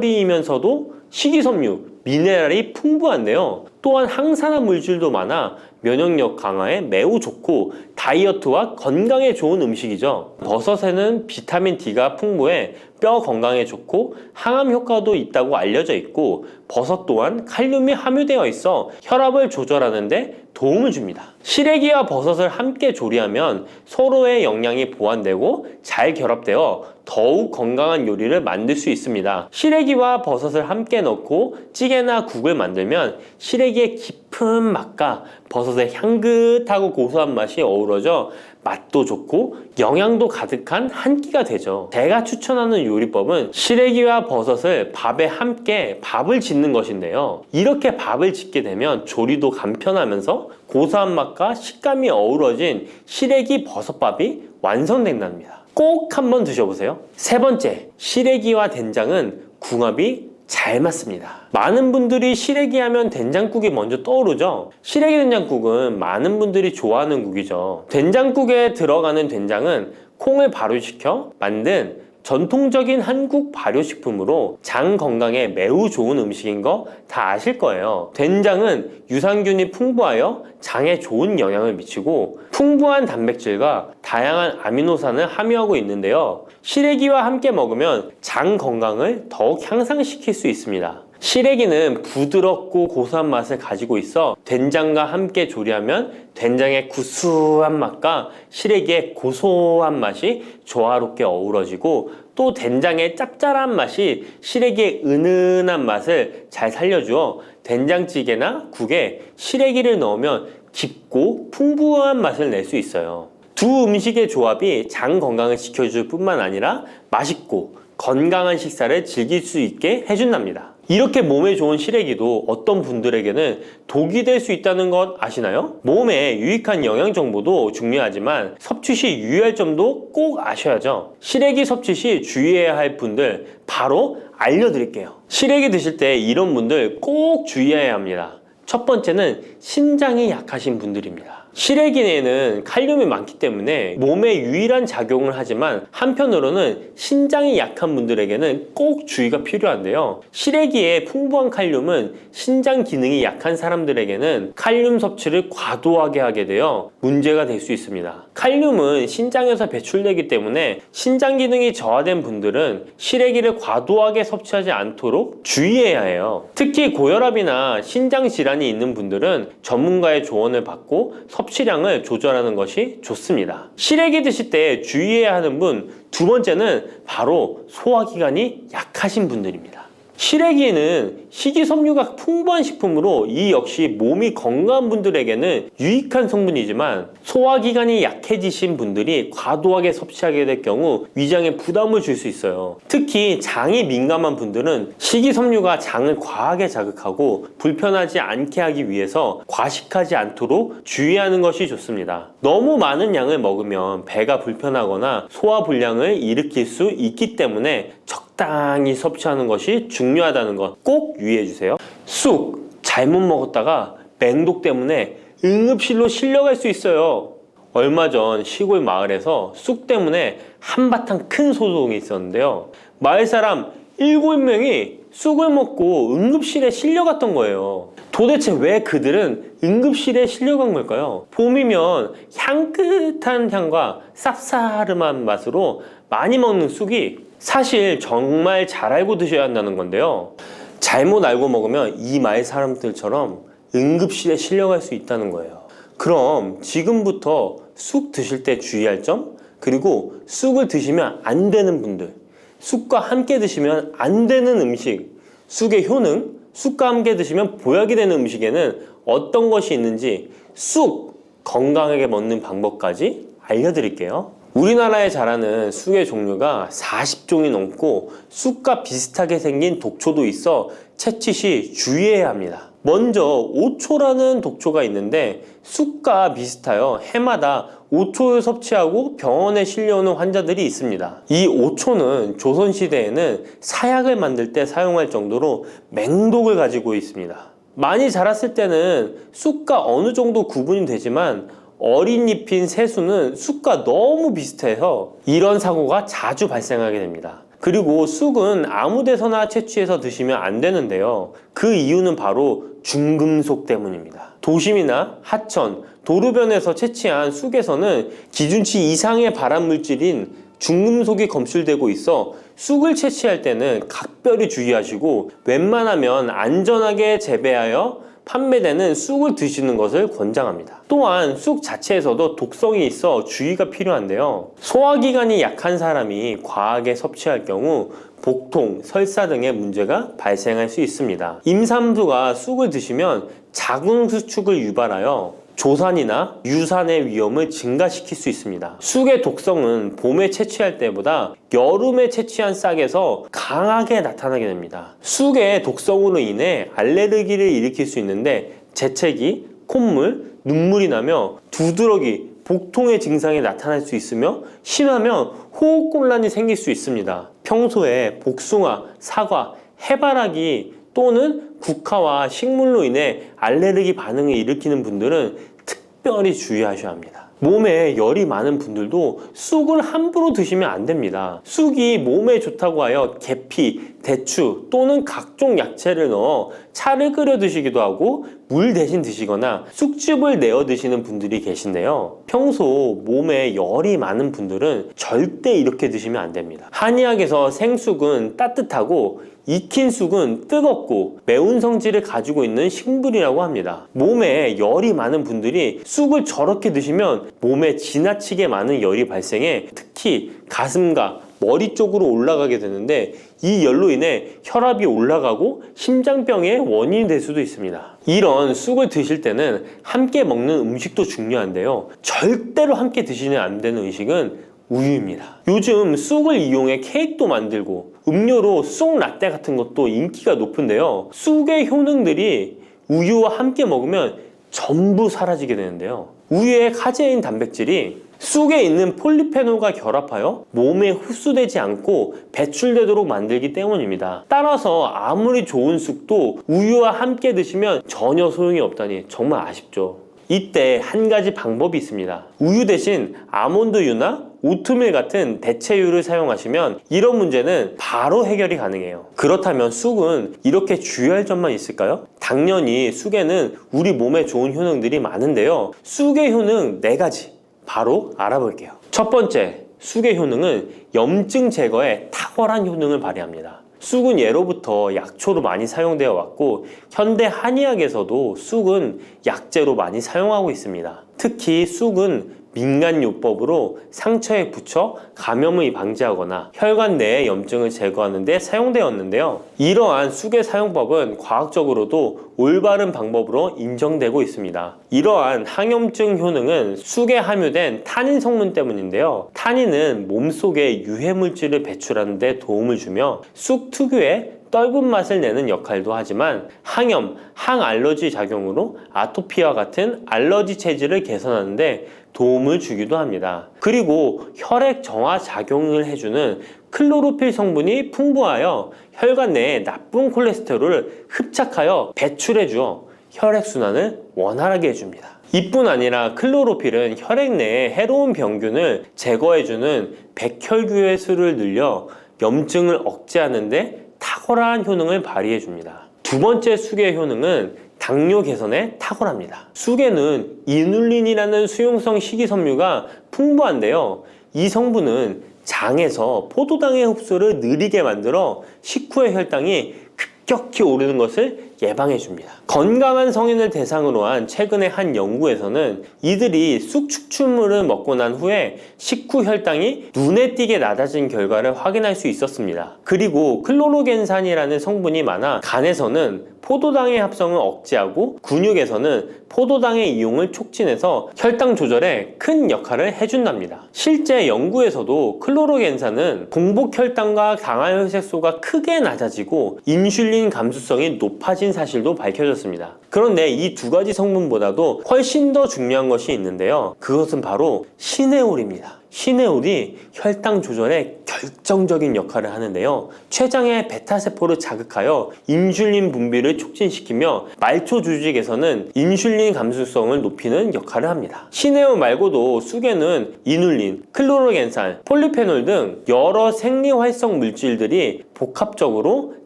Speaker 1: 저칼로리이면서도 식이섬유, 미네랄이 풍부한데요. 또한 항산화 물질도 많아 면역력 강화에 매우 좋고 다이어트와 건강에 좋은 음식이죠. 버섯에는 비타민 D가 풍부해 뼈 건강에 좋고 항암 효과도 있다고 알려져 있고 버섯 또한 칼륨이 함유되어 있어 혈압을 조절하는 데 도움을 줍니다. 시래기와 버섯을 함께 조리하면 서로의 영양이 보완되고 잘 결합되어 더욱 건강한 요리를 만들 수 있습니다. 시래기와 버섯을 함께 넣고 찌개나 국을 만들면 시래기의 깊은 맛과 버섯의 향긋하고 고소한 맛이 어우러져 맛도 좋고 영양도 가득한 한 끼가 되죠. 제가 추천하는 요리법은 시래기와 버섯을 밥에 함께 밥을 짓는 것인데요. 이렇게 밥을 짓게 되면 조리도 간편하면서 고소한 맛과 식감이 어우러진 시래기 버섯밥이 완성된답니다. 꼭 한번 드셔보세요. 세 번째, 시래기와 된장은 궁합이 잘 맞습니다. 많은 분들이 시래기 하면 된장국이 먼저 떠오르죠. 시래기 된장국은 많은 분들이 좋아하는 국이죠. 된장국에 들어가는 된장은 콩을 발효시켜 만든 전통적인 한국 발효식품으로 장 건강에 매우 좋은 음식인 거 다 아실 거예요. 된장은 유산균이 풍부하여 장에 좋은 영향을 미치고 풍부한 단백질과 다양한 아미노산을 함유하고 있는데요. 시래기와 함께 먹으면 장 건강을 더욱 향상시킬 수 있습니다. 시래기는 부드럽고 고소한 맛을 가지고 있어 된장과 함께 조리하면 된장의 구수한 맛과 시래기의 고소한 맛이 조화롭게 어우러지고 또 된장의 짭짤한 맛이 시래기의 은은한 맛을 잘 살려주어 된장찌개나 국에 시래기를 넣으면 깊고 풍부한 맛을 낼 수 있어요. 두 음식의 조합이 장 건강을 지켜줄 뿐만 아니라 맛있고 건강한 식사를 즐길 수 있게 해준답니다. 이렇게 몸에 좋은 시래기도 어떤 분들에게는 독이 될 수 있다는 것 아시나요? 몸에 유익한 영양 정보도 중요하지만 섭취 시 유의할 점도 꼭 아셔야죠. 시래기 섭취 시 주의해야 할 분들 바로 알려드릴게요. 시래기 드실 때 이런 분들 꼭 주의해야 합니다. 첫 번째는 신장이 약하신 분들입니다. 시래기에는 칼륨이 많기 때문에 몸에 유일한 작용을 하지만 한편으로는 신장이 약한 분들에게는 꼭 주의가 필요한데요. 시래기의 풍부한 칼륨은 신장 기능이 약한 사람들에게는 칼륨 섭취를 과도하게 하게 되어 문제가 될 수 있습니다. 칼륨은 신장에서 배출되기 때문에 신장 기능이 저하된 분들은 시래기를 과도하게 섭취하지 않도록 주의해야 해요. 특히 고혈압이나 신장 질환이 있는 분들은 전문가의 조언을 받고 섭취량을 조절하는 것이 좋습니다. 시래기 드실 때 주의해야 하는 분 두 번째는 바로 소화기관이 약하신 분들입니다. 시래기는 식이섬유가 풍부한 식품으로 이 역시 몸이 건강한 분들에게는 유익한 성분이지만 소화기관이 약해지신 분들이 과도하게 섭취하게 될 경우 위장에 부담을 줄 수 있어요. 특히 장이 민감한 분들은 식이섬유가 장을 과하게 자극하고 불편하지 않게 하기 위해서 과식하지 않도록 주의하는 것이 좋습니다. 너무 많은 양을 먹으면 배가 불편하거나 소화불량을 일으킬 수 있기 때문에 적당히 섭취하는 것이 중요하다는 것 꼭 유의해 주세요. 쑥 잘못 먹었다가 맹독 때문에 응급실로 실려갈 수 있어요. 얼마 전 시골 마을에서 쑥 때문에 한바탕 큰 소동이 있었는데요. 마을 사람 7명이 쑥을 먹고 응급실에 실려갔던 거예요. 도대체 왜 그들은 응급실에 실려간 걸까요? 봄이면 향긋한 향과 쌉싸름한 맛으로 많이 먹는 쑥이 사실 정말 잘 알고 드셔야 한다는 건데요. 잘못 알고 먹으면 이 마을 사람들처럼 응급실에 실려갈 수 있다는 거예요. 그럼 지금부터 쑥 드실 때 주의할 점, 그리고 쑥을 드시면 안 되는 분들, 쑥과 함께 드시면 안 되는 음식, 쑥의 효능, 쑥과 함께 드시면 보약이 되는 음식에는 어떤 것이 있는지 쑥 건강하게 먹는 방법까지 알려드릴게요. 우리나라에 자라는 쑥의 종류가 40종이 넘고 쑥과 비슷하게 생긴 독초도 있어 채취 시 주의해야 합니다. 먼저 오초라는 독초가 있는데 쑥과 비슷하여 해마다 오초를 섭취하고 병원에 실려오는 환자들이 있습니다. 이 오초는 조선시대에는 사약을 만들 때 사용할 정도로 맹독을 가지고 있습니다. 많이 자랐을 때는 쑥과 어느 정도 구분이 되지만 어린 잎인 새수는 쑥과 너무 비슷해서 이런 사고가 자주 발생하게 됩니다. 그리고 쑥은 아무 데서나 채취해서 드시면 안 되는데요. 그 이유는 바로 중금속 때문입니다. 도심이나 하천, 도로변에서 채취한 쑥에서는 기준치 이상의 발암물질인 중금속이 검출되고 있어 쑥을 채취할 때는 각별히 주의하시고 웬만하면 안전하게 재배하여 판매되는 쑥을 드시는 것을 권장합니다. 또한 쑥 자체에서도 독성이 있어 주의가 필요한데요. 소화기관이 약한 사람이 과하게 섭취할 경우 복통, 설사 등의 문제가 발생할 수 있습니다. 임산부가 쑥을 드시면 자궁수축을 유발하여 조산이나 유산의 위험을 증가시킬 수 있습니다. 쑥의 독성은 봄에 채취할 때보다 여름에 채취한 싹에서 강하게 나타나게 됩니다. 쑥의 독성으로 인해 알레르기를 일으킬 수 있는데 재채기, 콧물, 눈물이 나며 두드러기, 복통의 증상이 나타날 수 있으며 심하면 호흡곤란이 생길 수 있습니다. 평소에 복숭아, 사과, 해바라기 또는 국화와 식물로 인해 알레르기 반응을 일으키는 분들은 특별히 주의하셔야 합니다. 몸에 열이 많은 분들도 쑥을 함부로 드시면 안 됩니다. 쑥이 몸에 좋다고 하여 계피, 대추 또는 각종 야채를 넣어 차를 끓여 드시기도 하고 물 대신 드시거나 쑥즙을 내어 드시는 분들이 계신데요. 평소 몸에 열이 많은 분들은 절대 이렇게 드시면 안 됩니다. 한의학에서 생쑥은 따뜻하고 익힌 쑥은 뜨겁고 매운 성질을 가지고 있는 식물이라고 합니다. 몸에 열이 많은 분들이 쑥을 저렇게 드시면 몸에 지나치게 많은 열이 발생해 특히 가슴과 머리 쪽으로 올라가게 되는데 이 열로 인해 혈압이 올라가고 심장병의 원인이 될 수도 있습니다. 이런 쑥을 드실 때는 함께 먹는 음식도 중요한데요. 절대로 함께 드시면 안 되는 음식은 우유입니다. 요즘 쑥을 이용해 케이크도 만들고 음료로 쑥 라떼 같은 것도 인기가 높은데요. 쑥의 효능들이 우유와 함께 먹으면 전부 사라지게 되는데요. 우유의 카제인 단백질이 쑥에 있는 폴리페놀과 결합하여 몸에 흡수되지 않고 배출되도록 만들기 때문입니다. 따라서 아무리 좋은 쑥도 우유와 함께 드시면 전혀 소용이 없다니 정말 아쉽죠. 이때 한 가지 방법이 있습니다. 우유 대신 아몬드유나 오트밀 같은 대체유를 사용하시면 이런 문제는 바로 해결이 가능해요. 그렇다면 쑥은 이렇게 주의할 점만 있을까요? 당연히 쑥에는 우리 몸에 좋은 효능들이 많은데요. 쑥의 효능 4가지 바로 알아볼게요. 첫 번째, 쑥의 효능은 염증 제거에 탁월한 효능을 발휘합니다. 쑥은 예로부터 약초로 많이 사용되어 왔고 현대 한의학에서도 쑥은 약재로 많이 사용하고 있습니다. 특히 쑥은 민간요법으로 상처에 붙여 감염을 방지하거나 혈관 내의 염증을 제거하는 데 사용되었는데요. 이러한 쑥의 사용법은 과학적으로도 올바른 방법으로 인정되고 있습니다. 이러한 항염증 효능은 쑥에 함유된 타닌 성분 때문인데요. 타닌은 몸속에 유해물질을 배출하는 데 도움을 주며 쑥 특유의 떫은 맛을 내는 역할도 하지만 항염, 항알러지 작용으로 아토피와 같은 알러지 체질을 개선하는 데 도움을 주기도 합니다. 그리고 혈액 정화 작용을 해주는 클로로필 성분이 풍부하여 혈관 내에 나쁜 콜레스테롤을 흡착하여 배출해 주어 혈액순환을 원활하게 해줍니다. 이뿐 아니라 클로로필은 혈액 내에 해로운 병균을 제거해주는 백혈구의 수를 늘려 염증을 억제하는 데 탁월한 효능을 발휘해줍니다. 두 번째 쑥의 효능은 당뇨 개선에 탁월합니다. 쑥에는 이눌린이라는 수용성 식이섬유가 풍부한데요. 이 성분은 장에서 포도당의 흡수를 느리게 만들어 식후의 혈당이 급격히 오르는 것을 예방해 줍니다. 건강한 성인을 대상으로 한 최근의 한 연구에서는 이들이 쑥 추출물을 먹고 난 후에 식후 혈당이 눈에 띄게 낮아진 결과를 확인할 수 있었습니다. 그리고 클로로겐산이라는 성분이 많아 간에서는 포도당의 합성을 억제하고 근육에서는 포도당의 이용을 촉진해서 혈당 조절에 큰 역할을 해준답니다. 실제 연구에서도 클로로겐산은 공복 혈당과 당화혈색소가 크게 낮아지고 인슐린 감수성이 높아진 사실도 밝혀졌습니다. 그런데 이 두 가지 성분보다도 훨씬 더 중요한 것이 있는데요. 그것은 바로 시네올입니다. 시네올이 혈당 조절에 결정적인 역할을 하는데요. 췌장의 베타세포를 자극하여 인슐린 분비를 촉진시키며 말초 조직에서는 인슐린 감수성을 높이는 역할을 합니다. 시네올 말고도 쑥에는 이눌린, 클로로겐산, 폴리페놀 등 여러 생리활성 물질들이 복합적으로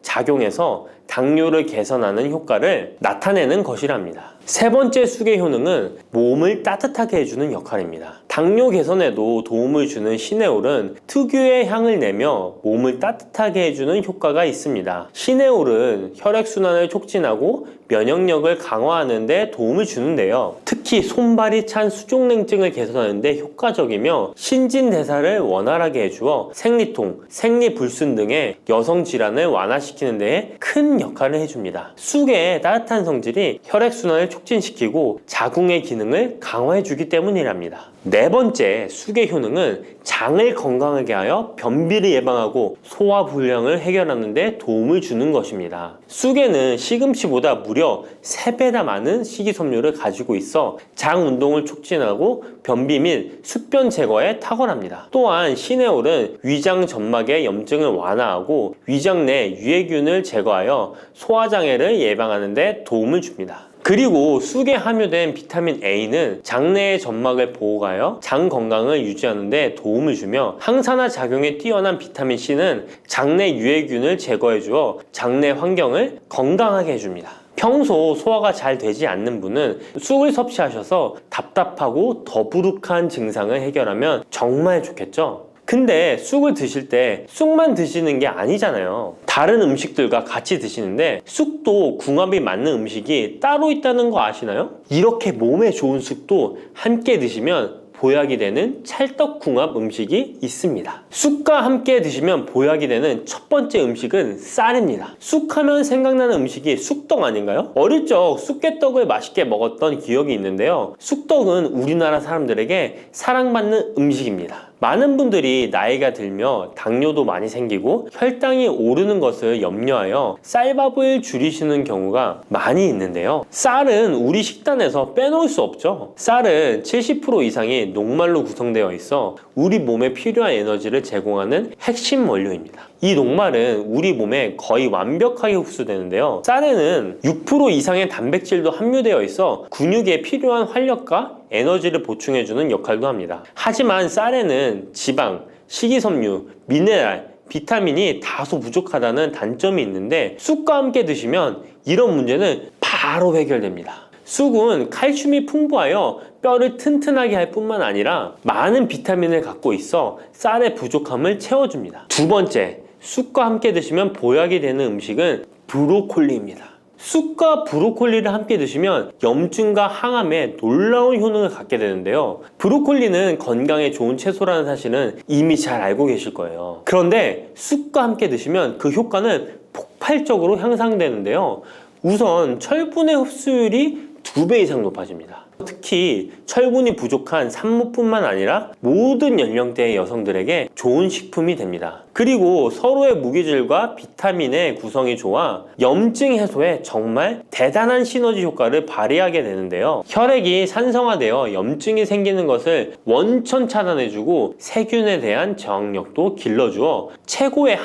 Speaker 1: 작용해서 당뇨를 개선하는 효과를 나타내는 것이랍니다. 세 번째 쑥의 효능은 몸을 따뜻하게 해주는 역할입니다. 당뇨 개선에도 도움을 주는 시네올은 특유의 향을 내며 몸을 따뜻하게 해주는 효과가 있습니다. 시네올은 혈액순환을 촉진하고 면역력을 강화하는 데 도움을 주는데요. 특히 손발이 찬 수족냉증을 개선하는 데 효과적이며 신진대사를 원활하게 해주어 생리통, 생리불순 등의 여성 질환을 완화시키는 데에 큰 역할을 해줍니다. 쑥의 따뜻한 성질이 혈액순환을 촉진시키고 자궁의 기능을 강화해주기 때문이랍니다. 네 번째 쑥의 효능은 장을 건강하게 하여 변비를 예방하고 소화불량을 해결하는 데 도움을 주는 것입니다. 쑥에는 시금치보다 무려 3배나 많은 식이섬유를 가지고 있어 장 운동을 촉진하고 변비 및 숙변 제거에 탁월합니다. 또한 시네올은 위장 점막의 염증을 완화하고 위장 내 유해균을 제거하여 소화장애를 예방하는 데 도움을 줍니다. 그리고 쑥에 함유된 비타민 A는 장내의 점막을 보호하여 장 건강을 유지하는 데 도움을 주며 항산화 작용에 뛰어난 비타민 C는 장내 유해균을 제거해 주어 장내 환경을 건강하게 해줍니다. 평소 소화가 잘 되지 않는 분은 쑥을 섭취하셔서 답답하고 더부룩한 증상을 해결하면 정말 좋겠죠? 근데 쑥을 드실 때 쑥만 드시는 게 아니잖아요. 다른 음식들과 같이 드시는데 쑥도 궁합이 맞는 음식이 따로 있다는 거 아시나요? 이렇게 몸에 좋은 쑥도 함께 드시면 보약이 되는 찰떡궁합 음식이 있습니다. 쑥과 함께 드시면 보약이 되는 첫 번째 음식은 쌀입니다. 쑥하면 생각나는 음식이 쑥떡 아닌가요? 어릴 적 쑥개떡을 맛있게 먹었던 기억이 있는데요. 쑥떡은 우리나라 사람들에게 사랑받는 음식입니다. 많은 분들이 나이가 들며 당뇨도 많이 생기고 혈당이 오르는 것을 염려하여 쌀밥을 줄이시는 경우가 많이 있는데요. 쌀은 우리 식단에서 빼놓을 수 없죠. 쌀은 70% 이상이 녹말로 구성되어 있어 우리 몸에 필요한 에너지를 제공하는 핵심 원료입니다. 이 녹말은 우리 몸에 거의 완벽하게 흡수되는데요. 쌀에는 6% 이상의 단백질도 함유되어 있어 근육에 필요한 활력과 에너지를 보충해주는 역할도 합니다. 하지만 쌀에는 지방, 식이섬유, 미네랄, 비타민이 다소 부족하다는 단점이 있는데 쑥과 함께 드시면 이런 문제는 바로 해결됩니다. 쑥은 칼슘이 풍부하여 뼈를 튼튼하게 할 뿐만 아니라 많은 비타민을 갖고 있어 쌀의 부족함을 채워줍니다. 두 번째, 쑥과 함께 드시면 보약이 되는 음식은 브로콜리입니다. 쑥과 브로콜리를 함께 드시면 염증과 항암에 놀라운 효능을 갖게 되는데요. 브로콜리는 건강에 좋은 채소라는 사실은 이미 잘 알고 계실 거예요. 그런데 쑥과 함께 드시면 그 효과는 폭발적으로 향상되는데요. 우선 철분의 흡수율이 2배 이상 높아집니다. 특히 철분이 부족한 산모뿐만 아니라 모든 연령대의 여성들에게 좋은 식품이 됩니다. 그리고 서로의 무기질과 비타민의 구성이 좋아 염증 해소에 정말 대단한 시너지 효과를 발휘하게 되는데요. 혈액이 산성화되어 염증이 생기는 것을 원천 차단해주고 세균에 대한 저항력도 길러주어 최고의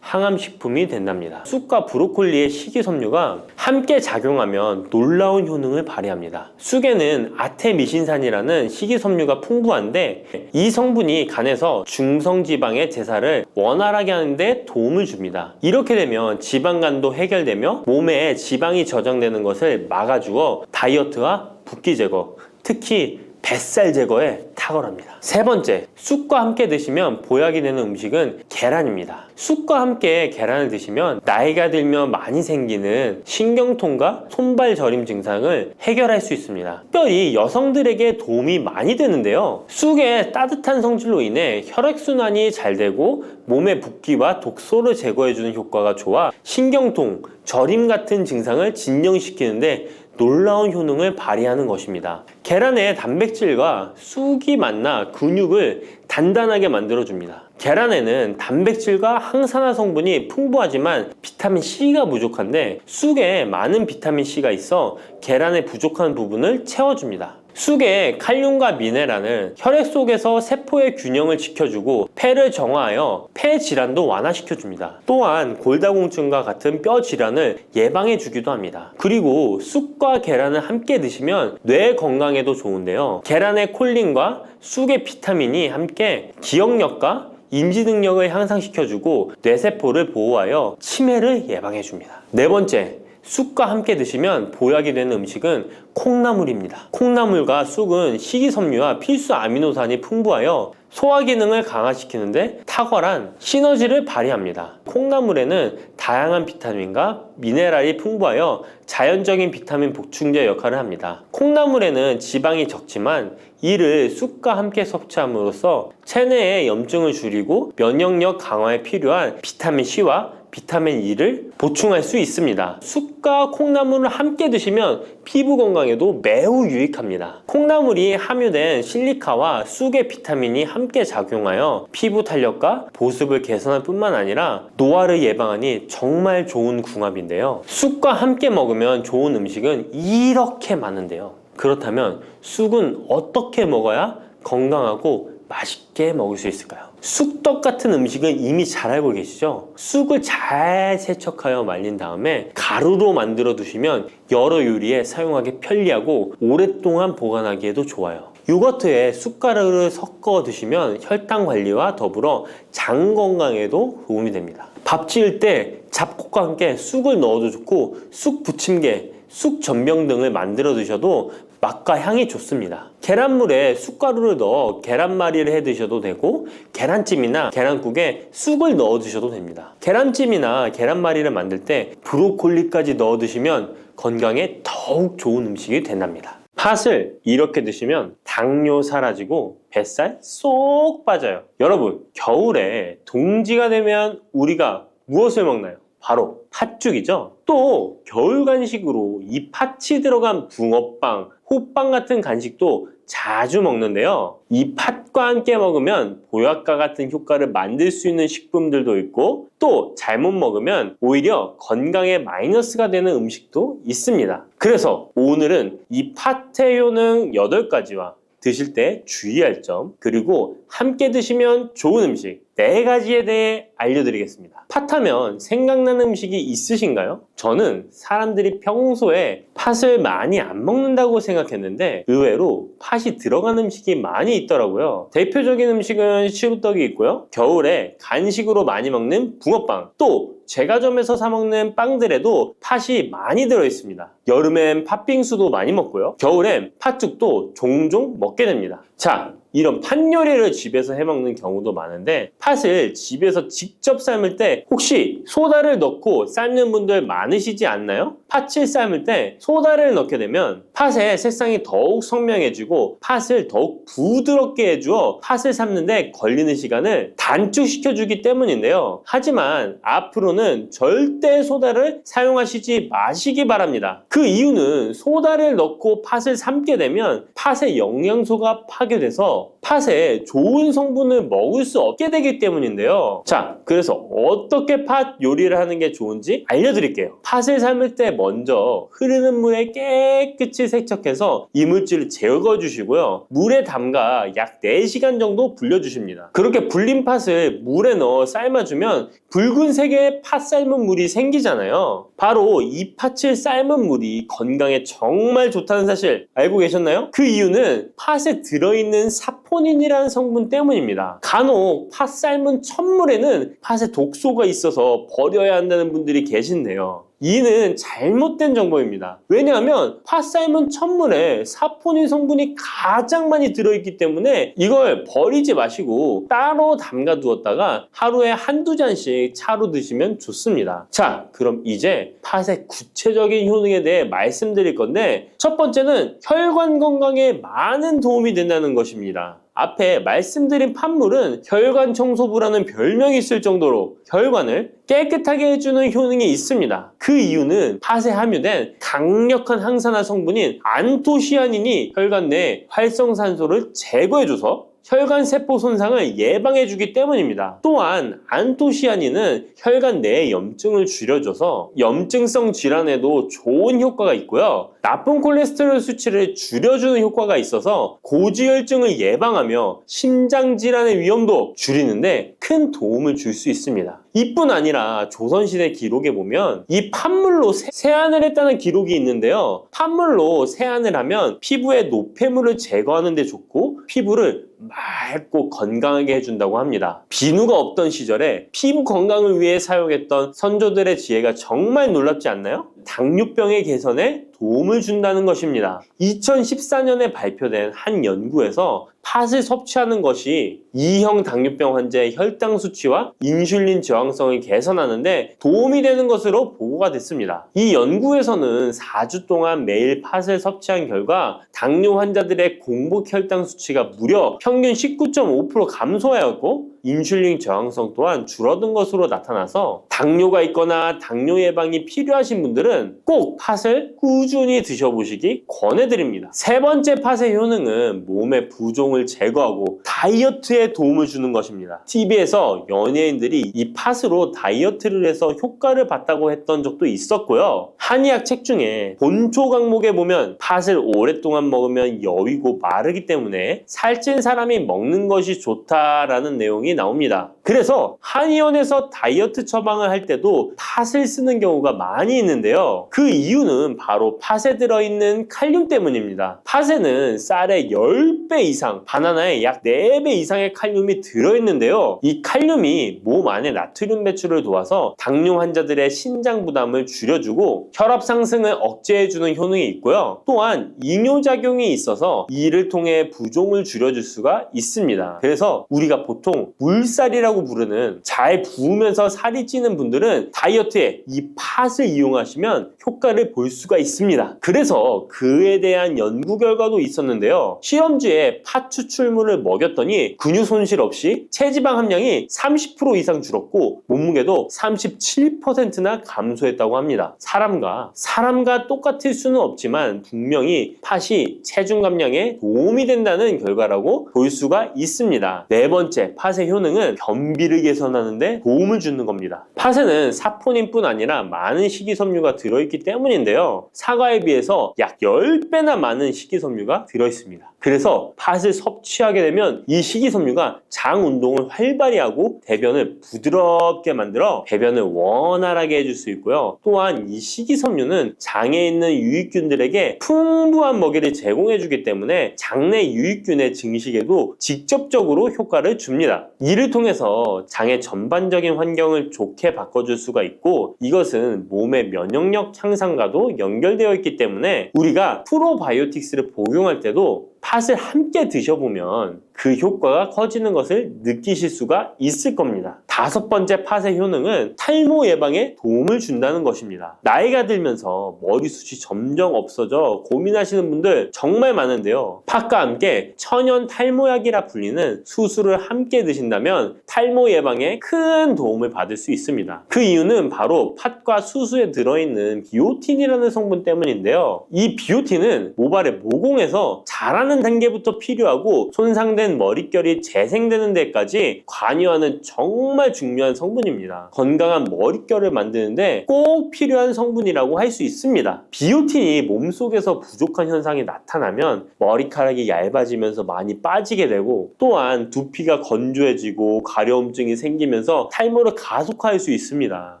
Speaker 1: 항암식품이 된답니다. 쑥과 브로콜리의 식이섬유가 함께 작용하면 놀라운 효능을 발휘합니다. 쑥에는 팥에는 아테미신산이라는 식이섬유가 풍부한데 이 성분이 간에서 중성지방의 대사를 원활하게 하는데 도움을 줍니다. 이렇게 되면 지방간도 해결되며 몸에 지방이 저장되는 것을 막아주어 다이어트와 붓기 제거, 특히 뱃살 제거에 탁월합니다. 세 번째, 쑥과 함께 드시면 보약이 되는 음식은 계란입니다. 쑥과 함께 계란을 드시면 나이가 들면 많이 생기는 신경통과 손발 저림 증상을 해결할 수 있습니다. 특별히 여성들에게 도움이 많이 되는데요. 쑥의 따뜻한 성질로 인해 혈액순환이 잘 되고 몸의 붓기와 독소를 제거해주는 효과가 좋아 신경통, 저림 같은 증상을 진정시키는데 놀라운 효능을 발휘하는 것입니다. 계란의 단백질과 쑥이 만나 근육을 단단하게 만들어줍니다. 계란에는 단백질과 항산화 성분이 풍부하지만 비타민 C가 부족한데 쑥에 많은 비타민 C가 있어 계란의 부족한 부분을 채워줍니다. 쑥의 칼륨과 미네랄은 혈액 속에서 세포의 균형을 지켜주고 폐를 정화하여 폐 질환도 완화시켜줍니다. 또한 골다공증과 같은 뼈 질환을 예방해주기도 합니다. 그리고 쑥과 계란을 함께 드시면 뇌 건강에도 좋은데요. 계란의 콜린과 쑥의 비타민이 함께 기억력과 인지 능력을 향상시켜주고 뇌세포를 보호하여 치매를 예방해줍니다. 네 번째, 쑥과 함께 드시면 보약이 되는 음식은 콩나물입니다. 콩나물과 쑥은 식이섬유와 필수 아미노산이 풍부하여 소화 기능을 강화시키는데 탁월한 시너지를 발휘합니다. 콩나물에는 다양한 비타민과 미네랄이 풍부하여 자연적인 비타민 보충제 역할을 합니다. 콩나물에는 지방이 적지만 이를 쑥과 함께 섭취함으로써 체내의 염증을 줄이고 면역력 강화에 필요한 비타민 C와 비타민 E를 보충할 수 있습니다. 쑥과 콩나물을 함께 드시면 피부 건강에도 매우 유익합니다. 콩나물이 함유된 실리카와 쑥의 비타민이 함께 작용하여 피부 탄력과 보습을 개선할 뿐만 아니라 노화를 예방하니 정말 좋은 궁합인데요. 쑥과 함께 먹으면 좋은 음식은 이렇게 많은데요. 그렇다면 쑥은 어떻게 먹어야 건강하고 맛있게 먹을 수 있을까요? 쑥떡 같은 음식은 이미 잘 알고 계시죠? 쑥을 잘 세척하여 말린 다음에 가루로 만들어 두시면 여러 요리에 사용하기 편리하고 오랫동안 보관하기에도 좋아요. 요거트에 쑥가루를 섞어 드시면 혈당 관리와 더불어 장 건강에도 도움이 됩니다. 밥 지을 때 잡곡과 함께 쑥을 넣어도 좋고 쑥 부침개, 쑥 전병 등을 만들어 드셔도 맛과 향이 좋습니다. 계란물에 쑥가루를 넣어 계란말이를 해 드셔도 되고 계란찜이나 계란국에 쑥을 넣어 드셔도 됩니다. 계란찜이나 계란말이를 만들 때 브로콜리까지 넣어 드시면 건강에 더욱 좋은 음식이 된답니다. 팥을 이렇게 드시면 당뇨 사라지고 뱃살 쏙 빠져요. 여러분, 겨울에 동지가 되면 우리가 무엇을 먹나요? 바로 팥죽이죠. 또 겨울 간식으로 이 팥이 들어간 붕어빵, 호빵 같은 간식도 자주 먹는데요. 이 팥과 함께 먹으면 보약과 같은 효과를 만들 수 있는 식품들도 있고 또 잘못 먹으면 오히려 건강에 마이너스가 되는 음식도 있습니다. 그래서 오늘은 이 팥의 효능 8가지와 드실 때 주의할 점, 그리고 함께 드시면 좋은 음식 4가지에 대해 알려드리겠습니다. 팥하면 생각나는 음식이 있으신가요? 저는 사람들이 평소에 팥을 많이 안 먹는다고 생각했는데 의외로 팥이 들어간 음식이 많이 있더라고요. 대표적인 음식은 시루떡이 있고요. 겨울에 간식으로 많이 먹는 붕어빵, 또 제과점에서 사 먹는 빵들에도 팥이 많이 들어있습니다. 여름엔 팥빙수도 많이 먹고요. 겨울엔 팥죽도 종종 먹게 됩니다. 자, 이런 팥 요리를 집에서 해먹는 경우도 많은데 팥을 집에서 직접 삶을 때 혹시 소다를 넣고 삶는 분들 많으시지 않나요? 팥을 삶을 때 소다를 넣게 되면 팥의 색상이 더욱 선명해지고 팥을 더욱 부드럽게 해주어 팥을 삶는데 걸리는 시간을 단축시켜주기 때문인데요. 하지만 앞으로는 절대 소다를 사용하시지 마시기 바랍니다. 그 이유는 소다를 넣고 팥을 삶게 되면 팥의 영양소가 파괴돼서 팥에 좋은 성분을 먹을 수 없게 되기 때문인데요. 자, 그래서 어떻게 팥 요리를 하는 게 좋은지 알려드릴게요. 팥을 삶을 때 먼저 흐르는 물에 깨끗이 세척해서 이물질을 제거해 주시고요. 물에 담가 약 4시간 정도 불려주십니다. 그렇게 불린 팥을 물에 넣어 삶아주면 붉은색의 팥 삶은 물이 생기잖아요. 바로 이 팥을 삶은 물이 건강에 정말 좋다는 사실 알고 계셨나요? 그 이유는 팥에 들어있는 사포닌이라는 성분 때문입니다. 간혹 팥 삶은 첫물에는 팥에 독소가 있어서 버려야 한다는 분들이 계신데요. 이는 잘못된 정보입니다. 왜냐하면 팥 삶은 첫물에 사포닌 성분이 가장 많이 들어있기 때문에 이걸 버리지 마시고 따로 담가 두었다가 하루에 한두 잔씩 차로 드시면 좋습니다. 자, 그럼 이제 팥의 구체적인 효능에 대해 말씀드릴 건데, 첫 번째는 혈관 건강에 많은 도움이 된다는 것입니다. 앞에 말씀드린 팥물은 혈관 청소부라는 별명이 있을 정도로 혈관을 깨끗하게 해주는 효능이 있습니다. 그 이유는 팥에 함유된 강력한 항산화 성분인 안토시아닌이 혈관 내 활성산소를 제거해줘서 혈관 세포 손상을 예방해주기 때문입니다. 또한 안토시아닌은 혈관 내의 염증을 줄여줘서 염증성 질환에도 좋은 효과가 있고요. 나쁜 콜레스테롤 수치를 줄여주는 효과가 있어서 고지혈증을 예방하며 심장질환의 위험도 줄이는데 큰 도움을 줄 수 있습니다. 이뿐 아니라 조선시대 기록에 보면 이 팥물로 세안을 했다는 기록이 있는데요. 팥물로 세안을 하면 피부의 노폐물을 제거하는 데 좋고 피부를 맑고 건강하게 해준다고 합니다. 비누가 없던 시절에 피부 건강을 위해 사용했던 선조들의 지혜가 정말 놀랍지 않나요? 당뇨병의 개선에 도움을 준다는 것입니다. 2014년에 발표된 한 연구에서 팥을 섭취하는 것이 2형 당뇨병 환자의 혈당 수치와 인슐린 저항성을 개선하는데 도움이 되는 것으로 보고가 됐습니다. 이 연구에서는 4주 동안 매일 팥을 섭취한 결과 당뇨 환자들의 공복 혈당 수치가 무려 평균 19.5% 감소하였고 인슐린 저항성 또한 줄어든 것으로 나타나서 당뇨가 있거나 당뇨 예방이 필요하신 분들은 꼭 팥을 꾸준히 드셔보시기 권해드립니다. 세 번째 팥의 효능은 몸의 부종을 제거하고 다이어트에 도움을 주는 것입니다. TV에서 연예인들이 이 팥으로 다이어트를 해서 효과를 봤다고 했던 적도 있었고요. 한의학 책 중에 본초 강목에 보면 팥을 오랫동안 먹으면 여위고 마르기 때문에 살찐 사람이 먹는 것이 좋다라는 내용이 나옵니다. 그래서 한의원에서 다이어트 처방을 할 때도 팥을 쓰는 경우가 많이 있는데요. 그 이유는 바로 팥에 들어있는 칼륨 때문입니다. 팥에는 쌀의 10배 이상, 바나나에 약 4배 이상의 칼륨이 들어있는데요. 이 칼륨이 몸 안에 나트륨 배출을 도와서 당뇨 환자들의 신장 부담을 줄여주고 혈압 상승을 억제해주는 효능이 있고요. 또한 이뇨작용이 있어서 이를 통해 부종을 줄여줄 수가 있습니다. 그래서 우리가 보통 물살이라고 부르는 잘 부으면서 살이 찌는 분들은 다이어트에 이 팥을 이용하시면 효과를 볼 수가 있습니다. 그래서 그에 대한 연구 결과도 있었는데요. 실험주에 팥 추출물을 먹였더니 근육 손실 없이 체지방 함량이 30% 이상 줄었고 몸무게도 37%나 감소했다고 합니다. 사람과 똑같을 수는 없지만 분명히 팥이 체중 감량에 도움이 된다는 결과라고 볼 수가 있습니다. 네 번째, 팥의 효능은 변비를 개선하는 데 도움을 주는 겁니다. 팥에는 사포닌뿐 아니라 많은 식이섬유가 들어있기 때문인데요. 사과에 비해서 약 10배나 많은 식이섬유가 들어있습니다. 그래서 팥을 섭취하게 되면 이 식이섬유가 장 운동을 활발히 하고 대변을 부드럽게 만들어 배변을 원활하게 해줄 수 있고요. 또한 이 식이섬유는 장에 있는 유익균들에게 풍부한 먹이를 제공해주기 때문에 장내 유익균의 증식에도 직접적으로 효과를 줍니다. 이를 통해서 장의 전반적인 환경을 좋게 바꿔줄 수가 있고 이것은 몸의 면역력 향상과도 연결되어 있기 때문에 우리가 프로바이오틱스를 복용할 때도 팥을 함께 드셔보면 그 효과가 커지는 것을 느끼실 수가 있을 겁니다. 다섯 번째 팥의 효능은 탈모 예방에 도움을 준다는 것입니다. 나이가 들면서 머리숱이 점점 없어져 고민하시는 분들 정말 많은데요. 팥과 함께 천연 탈모약이라 불리는 수수를 함께 드신다면 탈모 예방에 큰 도움을 받을 수 있습니다. 그 이유는 바로 팥과 수수에 들어있는 비오틴이라는 성분 때문인데요. 이 비오틴은 모발의 모공에서 자라는 태어난 단계부터 필요하고 손상된 머릿결이 재생되는 데까지 관여하는 정말 중요한 성분입니다. 건강한 머릿결을 만드는데 꼭 필요한 성분이라고 할 수 있습니다. 비오틴이 몸속에서 부족한 현상이 나타나면 머리카락이 얇아지면서 많이 빠지게 되고, 또한 두피가 건조해지고 가려움증이 생기면서 탈모를 가속화할 수 있습니다.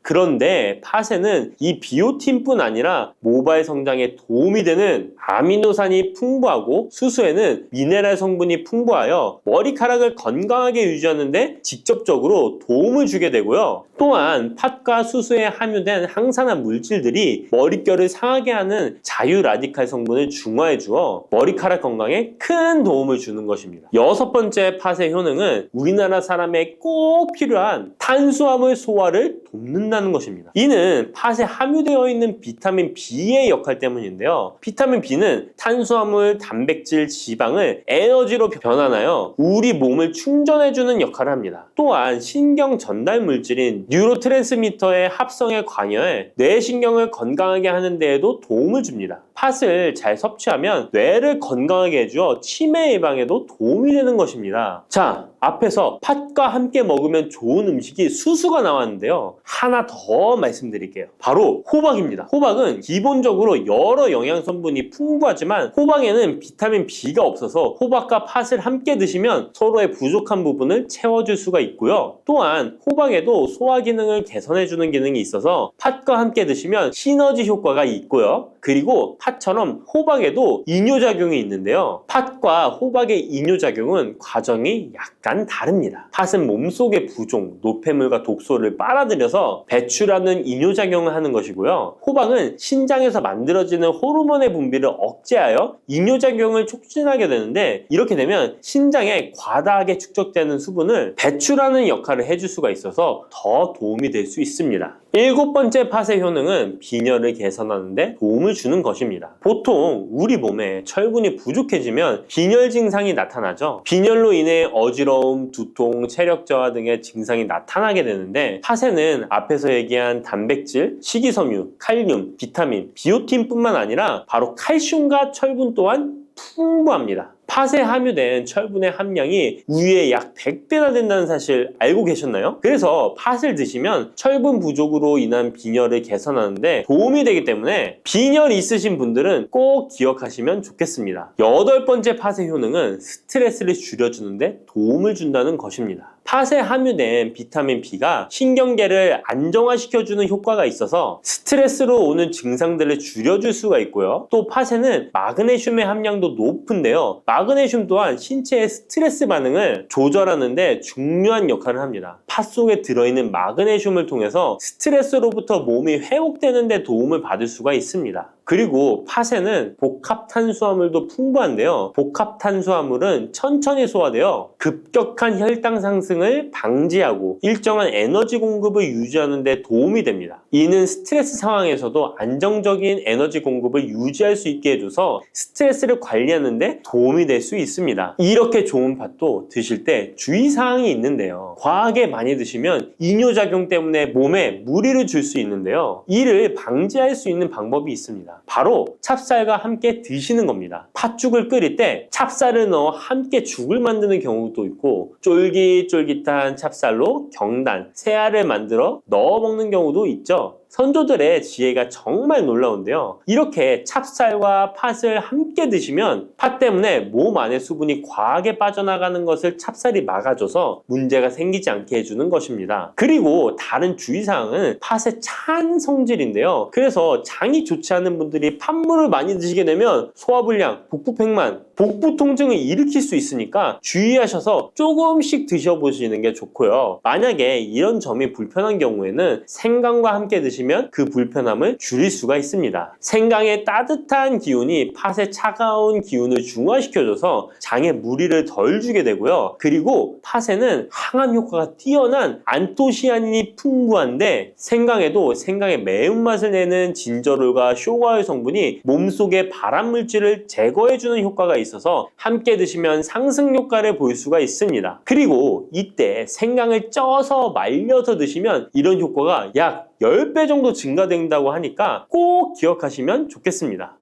Speaker 1: 그런데 팥에는 이 비오틴뿐 아니라 모발 성장에 도움이 되는 아미노산이 풍부하고 수수에는 미네랄 성분이 풍부하여 머리카락을 건강하게 유지하는 데 직접적으로 도움을 주게 되고요. 또한 팥과 수수에 함유된 항산화 물질들이 머릿결을 상하게 하는 자유 라디칼 성분을 중화해 주어 머리카락 건강에 큰 도움을 주는 것입니다. 여섯 번째 팥의 효능은 우리나라 사람에 꼭 필요한 탄수화물 소화를 돕는다는 것입니다. 이는 팥에 함유되어 있는 비타민 B의 역할 때문인데요. 비타민 B는 탄수화물, 단백질, 지방을 에너지로 변환하여 우리 몸을 충전해주는 역할을 합니다. 또한 신경 전달 물질인 뉴로트랜스미터의 합성에 관여해 뇌신경을 건강하게 하는 데에도 도움을 줍니다. 팥을 잘 섭취하면 뇌를 건강하게 해주어 치매 예방에도 도움이 되는 것입니다. 자, 앞에서 팥과 함께 먹으면 좋은 음식이 수수가 나왔는데요. 하나 더 말씀드릴게요. 바로 호박입니다. 호박은 기본적으로 여러 영양 성분이 풍부하지만 호박에는 비타민 B가 없어서 호박과 팥을 함께 드시면 서로의 부족한 부분을 채워줄 수가 있고요. 또한 호박에도 소화 기능을 개선해주는 기능이 있어서 팥과 함께 드시면 시너지 효과가 있고요. 그리고 팥처럼 호박에도 이뇨작용이 있는데요. 팥과 호박의 이뇨작용은 과정이 약간 다릅니다. 팥은 몸속의 부종, 노폐물과 독소를 빨아들여서 배출하는 이뇨작용을 하는 것이고요. 호박은 신장에서 만들어지는 호르몬의 분비를 억제하여 이뇨작용을 촉진하게 되는데, 이렇게 되면 신장에 과다하게 축적되는 수분을 배출하는 역할을 해줄 수가 있어서 더 도움이 될 수 있습니다. 일곱 번째 팥의 효능은 빈혈을 개선하는 데 도움을 주는 것입니다. 보통 우리 몸에 철분이 부족해지면 빈혈 증상이 나타나죠. 빈혈로 인해 어지러움, 두통, 체력 저하 등의 증상이 나타나게 되는데, 팥에는 앞에서 얘기한 단백질, 식이섬유, 칼륨, 비타민, 비오틴뿐만 아니라 바로 칼슘과 철분 또한 풍부합니다. 팥에 함유된 철분의 함량이 우유의 약 100배나 된다는 사실 알고 계셨나요? 그래서 팥을 드시면 철분 부족으로 인한 빈혈을 개선하는데 도움이 되기 때문에 빈혈이 있으신 분들은 꼭 기억하시면 좋겠습니다. 여덟 번째 팥의 효능은 스트레스를 줄여주는데 도움을 준다는 것입니다. 팥에 함유된 비타민 B가 신경계를 안정화시켜주는 효과가 있어서 스트레스로 오는 증상들을 줄여줄 수가 있고요. 또 팥에는 마그네슘의 함량도 높은데요. 마그네슘 또한 신체의 스트레스 반응을 조절하는데 중요한 역할을 합니다. 팥 속에 들어있는 마그네슘을 통해서 스트레스로부터 몸이 회복되는 데 도움을 받을 수가 있습니다. 그리고 팥에는 복합 탄수화물도 풍부한데요. 복합 탄수화물은 천천히 소화되어 급격한 혈당 상승을 방지하고 일정한 에너지 공급을 유지하는 데 도움이 됩니다. 이는 스트레스 상황에서도 안정적인 에너지 공급을 유지할 수 있게 해줘서 스트레스를 관리하는 데 도움이 될 수 있습니다. 이렇게 좋은 팥도 드실 때 주의사항이 있는데요. 과하게 많이 드시면 이뇨작용 때문에 몸에 무리를 줄 수 있는데요. 이를 방지할 수 있는 방법이 있습니다. 바로 찹쌀과 함께 드시는 겁니다. 팥죽을 끓일 때 찹쌀을 넣어 함께 죽을 만드는 경우도 있고, 쫄깃쫄깃한 찹쌀로 경단, 새알을 만들어 넣어 먹는 경우도 있죠. 선조들의 지혜가 정말 놀라운데요. 이렇게 찹쌀과 팥을 함께 드시면 팥 때문에 몸 안에 수분이 과하게 빠져나가는 것을 찹쌀이 막아줘서 문제가 생기지 않게 해주는 것입니다. 그리고 다른 주의사항은 팥의 찬 성질인데요. 그래서 장이 좋지 않은 분들이 팥물을 많이 드시게 되면 소화불량, 복부팽만, 복부 통증을 일으킬 수 있으니까 주의하셔서 조금씩 드셔보시는 게 좋고요. 만약에 이런 점이 불편한 경우에는 생강과 함께 드시면 그 불편함을 줄일 수가 있습니다. 생강의 따뜻한 기운이 팥의 차가운 기운을 중화시켜줘서 장에 무리를 덜 주게 되고요. 그리고 팥에는 항암 효과가 뛰어난 안토시아닌이 풍부한데, 생강에도 생강의 매운맛을 내는 진저롤과 쇼가올 성분이 몸속의 발암물질을 제거해주는 효과가 있어서 함께 드시면 상승 효과를 볼 수가 있습니다. 그리고 이때 생강을 쪄서 말려서 드시면 이런 효과가 약 10배 정도 증가된다고 하니까 꼭 기억하시면 좋겠습니다.